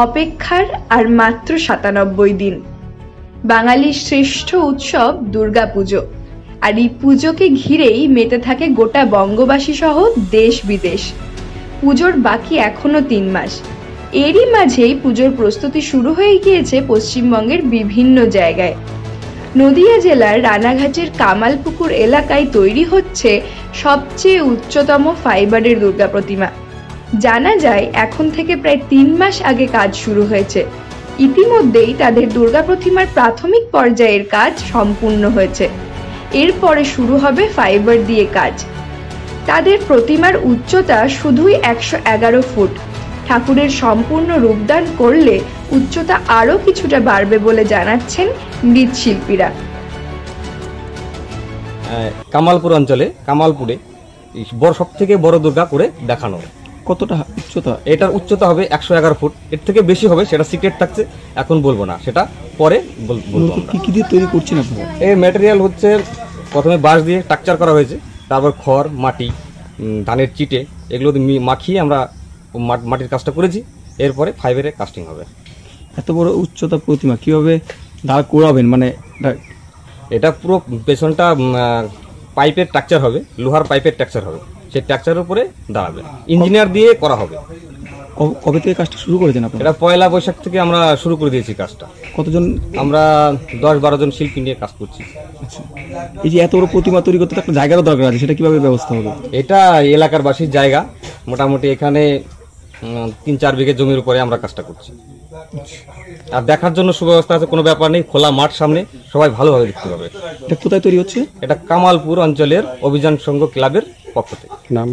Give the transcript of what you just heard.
অপেক্ষার আর মাত্র ৯৭ দিন। বাঙালির শ্রেষ্ঠ উৎসব দুর্গাপুজো, আর এই পুজোকে ঘিরেই মেতে থাকে গোটা বঙ্গবাসী সহ দেশ বিদেশ। পুজোর বাকি এখনো ৩ মাস। এরই মাঝেই পুজোর প্রস্তুতি শুরু হয়ে গিয়েছে পশ্চিমবঙ্গের বিভিন্ন জায়গায়। নদিয়া জেলার রানাঘাটের কামালপুকুর এলাকায় তৈরি হচ্ছে সবচেয়ে উচ্চতম ফাইবারের দুর্গা প্রতিমা। জানা যায় এখন থেকে প্রায় ৩ মাস আগে কাজ শুরু হয়েছে। ইতিমধ্যেই তাদের দুর্গা প্রতিমার প্রাথমিক পর্যায়ের কাজ সম্পূর্ণ হয়েছে। এরপরে শুরু হবে ফাইবার দিয়ে কাজ। তাদের প্রতিমার উচ্চতা শুধুই ১১১ ফুট। ঠাকুরের সম্পূর্ণ রূপদান করলে উচ্চতা আরও কিছুটা বাড়বে বলে জানাচ্ছেন মৃৎশিল্পীরা। কামালপুর অঞ্চলে কামালপুরে সব থেকে বড় দুর্গা করে দেখানো। কতটা উচ্চতা? এটার উচ্চতা হবে ১১১ ফুট। এর থেকে বেশি হবে সেটা সিক্রেট থাকছে, এখন বলবো না, সেটা পরে বলবো। কি দিয়ে তৈরি করছেন আপনারা? এই ম্যাটেরিয়াল হচ্ছে প্রথমে বাঁশ দিয়ে স্ট্রাকচার করা হয়েছে, তারপর খড়, মাটি, ধানের চিটে এগুলো মাখিয়ে আমরা মাটির কাজটা করেছি। এরপরে ফাইবারে কাস্টিং হবে। এত বড় উচ্চতা প্রতিমা কিভাবে দাঁড় করাবেন? মানে এটা পুরো পেছনটা পাইপের স্ট্রাকচার হবে, লোহার পাইপের স্ট্রাকচার হবে, সেই স্ট্রাকচারের উপরে দাঁড়াবে। ইঞ্জিনিয়ার দিয়ে করা হবে। কবে থেকে কাজটা শুরু করেছেন আপনারা? এটা পয়লা বৈশাখ থেকে আমরা শুরু করে দিয়েছি কাজটা। কতজন? আমরা ১০-১২ জন শিল্পী নিয়ে কাজ করছি। আচ্ছা, এই যে এত বড় প্রতিমা তৈরি করতে একটা জায়গারও দরকার আছে, সেটা কিভাবে ব্যবস্থা হবে? এটা এলাকার বাসীর জায়গা, মোটামুটি এখানে ৩-৪ বিঘে জমির উপরে আমরা কাজটা করছি। আর দেখার জন্য সুব্যবস্থা আছে, কোনো ব্যাপার নেই, খোলা মাঠ সামনে, সবাই ভালোভাবে দেখতে পাবে। এটা কোথায় তৈরি হচ্ছে? এটা কামালপুর অঞ্চলের অভিযান সংঘ ক্লাবের পক্ষ থেকে। নাম?